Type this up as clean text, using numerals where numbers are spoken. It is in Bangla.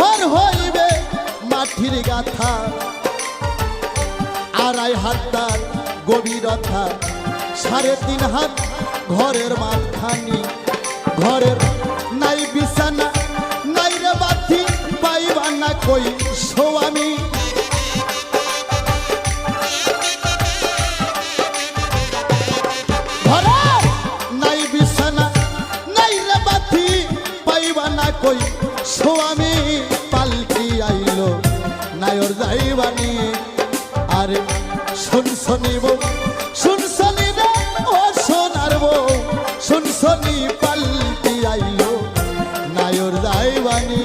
ঘর হইবে মাটির গাথা, 2.5 হাত তার গভীরতা, 3.5 হাত ঘরের মাঝখানি। ঘরের নাই বিছানা নাই রে বাতি, পাইবা না কই স্বামী। ঘরের নাই বিছানা নাই রে বাতি, পাইবা না কই স্বামী। পালকি আইলো নায়র যাইবানি, আরে শুনছনি বউ শুনছনি রে ও সোনার বউ, শুনছনি পালকি আইলো নায়র যাইবানি।